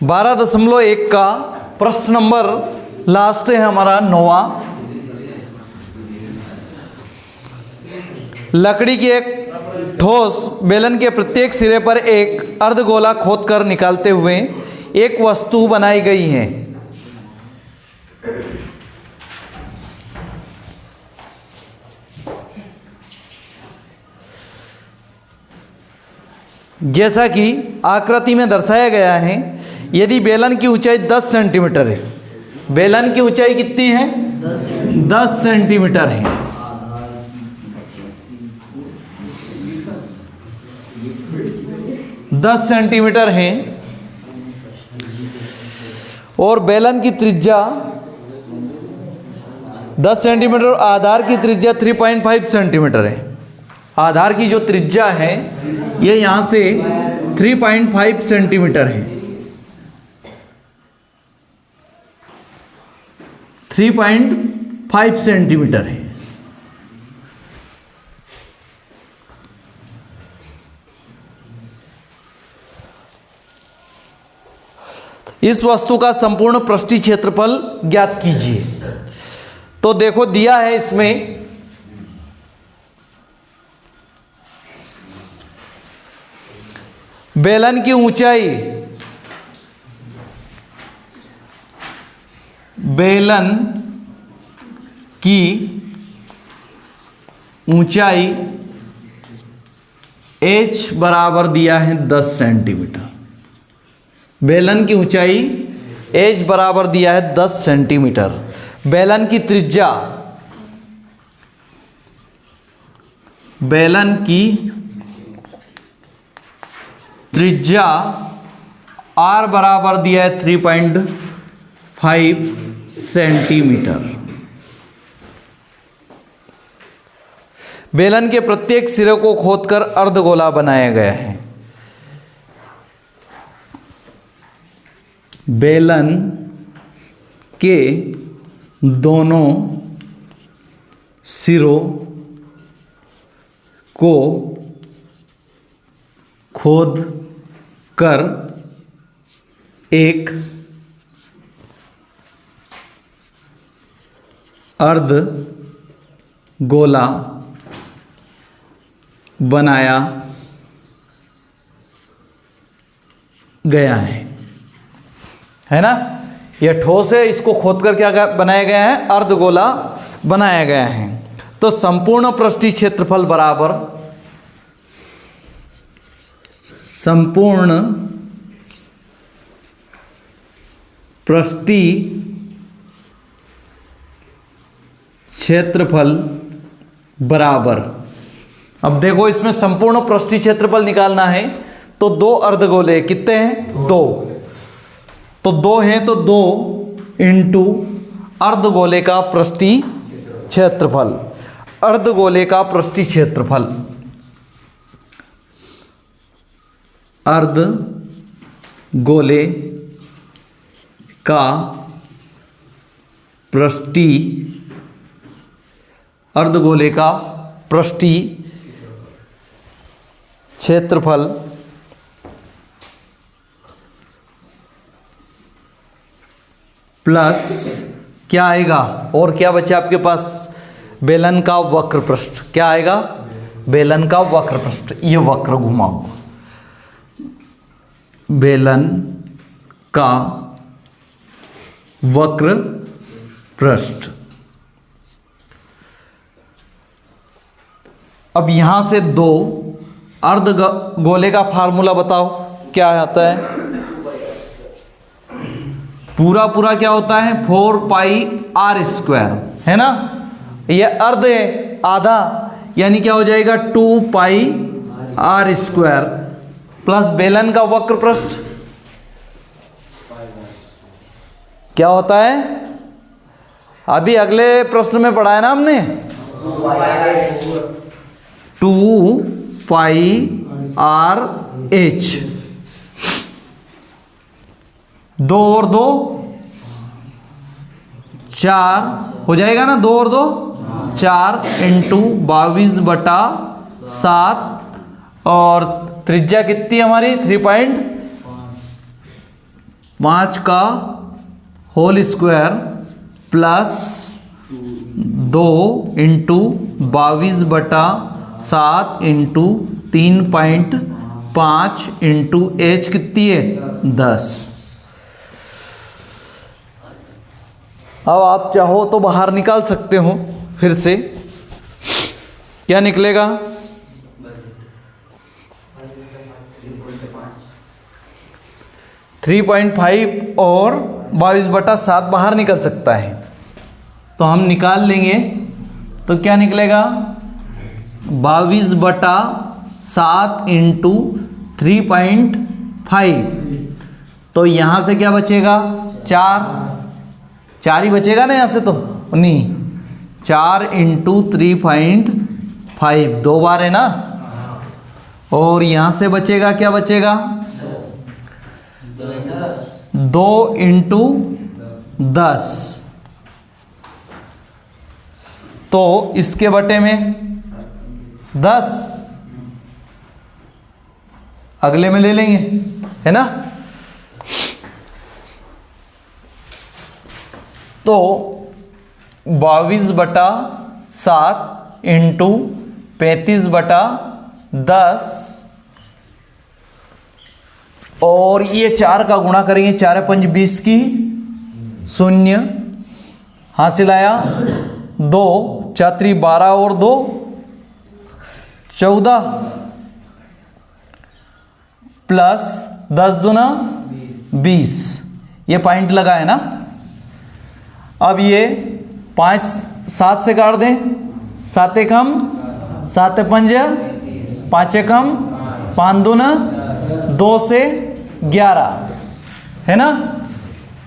12.1 का प्रश्न number last है हमारा 9वां। लकड़ी की एक ठोस बेलन के प्रत्येक सिरे पर एक अर्धगोला खोदकर निकालते हुए एक वस्तु बनाई गई है। जैसा कि आकृति में दर्शाया गया है, यदि बेलन की ऊंचाई 10 सेंटीमीटर है, बेलन की ऊंचाई कितनी है? 10 सेंटीमीटर है। दस सेंटीमीटर है और बेलन की त्रिज्या 10 सेंटीमीटर और आधार की त्रिज्या 3.5 सेंटीमीटर है। आधार की जो त्रिज्या है ये यहाँ से 3.5 सेंटीमीटर है। 3.5 सेंटीमीटर है। इस वस्तु का संपूर्ण पृष्ठीय क्षेत्रफल ज्ञात कीजिए। तो देखो दिया है इसमें बेलन की ऊंचाई, बेलन की ऊंचाई h बराबर दिया है 10 सेंटीमीटर। बेलन की ऊंचाई h बराबर दिया है 10 सेंटीमीटर। बेलन की त्रिज्या, बेलन की त्रिज्या r बराबर दिया है 3.5 सेंटीमीटर। बेलन के प्रत्येक सिरे को खोदकर अर्धगोला बनाया गया है। बेलन के दोनों सिरों को खोद कर एक अर्धगोला बनाया गया है ना। यह ठोस है, इसको खोदकर क्या बनाया गया है? अर्धगोला बनाया गया है। तो संपूर्ण पृष्ठीय क्षेत्रफल बराबर संपूर्ण पृष्ठीय क्षेत्रफल बराबर, अब देखो इसमें संपूर्ण पृष्ठीय क्षेत्रफल निकालना है तो दो अर्धगोले कितने हैं? दो। तो दो हैं तो 2 इंटू अर्धगोले का पृष्ठीय क्षेत्रफल। अर्धगोले का पृष्ठीय क्षेत्रफल, अर्धगोले का पृष्ठीय, अर्धगोले का पृष्ठीय क्षेत्रफल प्लस क्या आएगा? और क्या बचा आपके पास? बेलन का वक्र पृष्ठ। क्या आएगा? बेलन का वक्र पृष्ठ। ये वक्र घुमाओ, बेलन का वक्र पृष्ठ। अब यहां से 2 अर्धगोले का फार्मूला बताओ क्या आता है? पूरा पूरा क्या होता है? 4 पाई r स्क्वायर, है ना। ये अर्ध है, आधा, यानी क्या हो जाएगा? 2 पाई r स्क्वायर प्लस बेलन का वक्र पृष्ठ क्या होता है? अभी अगले प्रश्न में पढ़ा है ना हमने, 2 पाई r h। 2 और 2 4 हो जाएगा ना। 2 और 2 4 इंटू 22/7 और त्रिज्या कितनी है हमारी 3.5 का whole square plus 2 into 22/7 into 3.5 into H कितनी है 10। अब आप चाहो तो बाहर निकाल सकते हो फिर से, क्या निकलेगा 3.5 और 22/7 बाहर निकल सकता है, तो हम निकाल लेंगे। तो क्या निकलेगा 22/7 इंटू 3.5, तो यहाँ से क्या बचेगा 4 ही बचेगा ना यहाँ से, तो नहीं 4 इंटू 3.5 2 बार है ना, और यहाँ से बचेगा क्या बचेगा 2 इंटू 10, तो इसके बटे में 10 अगले में ले लेंगे, है ना। तो 22/7 इंटू 35/10, और ये 4 का गुणा करेंगे, 4 5 20 की 0 हासिल आया, 2 4 12 और 2 14 प्लस 10 दूना 20, ये पॉइंट लगा है ना। अब ये 5 7 से काट दें, 7 कम 7 5 5 कम 5 दूना 2 से 11, है ना।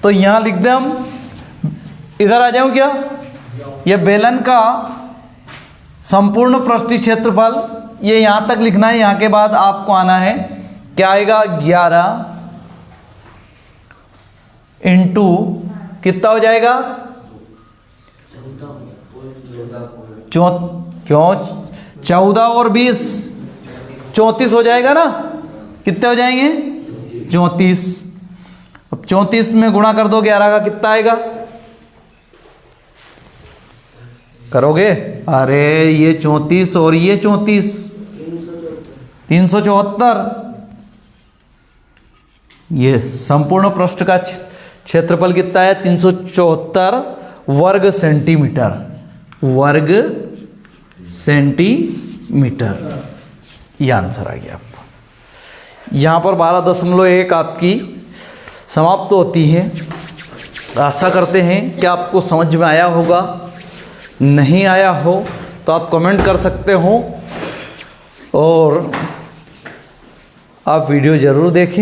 तो यहाँ लिख दें हम, इधर आ जाऊँ क्या, ये बेलन का संपूर्ण पृष्ठीय क्षेत्रफल ये यहाँ तक लिखना है, यहाँ के बाद आपको आना है क्या आएगा 11 इंटू कितना हो जाएगा 14 और 20 34 हो जाएगा ना, कितने हो जाएंगे 34। अब 34 में गुणा कर दो 11 का, कितना आएगा करोगे, अरे ये 34 और ये 34 374, ये संपूर्ण पृष्ठ का क्षेत्रफल कितना है 374 वर्ग सेंटीमीटर, ये आंसर आ गया आपका। यहाँ पर 12.1 आपकी समाप्त होती है। आशा करते हैं कि आपको समझ में आया होगा, नहीं आया हो तो आप कमेंट कर सकते हो, और आप वीडियो ज़रूर देखें।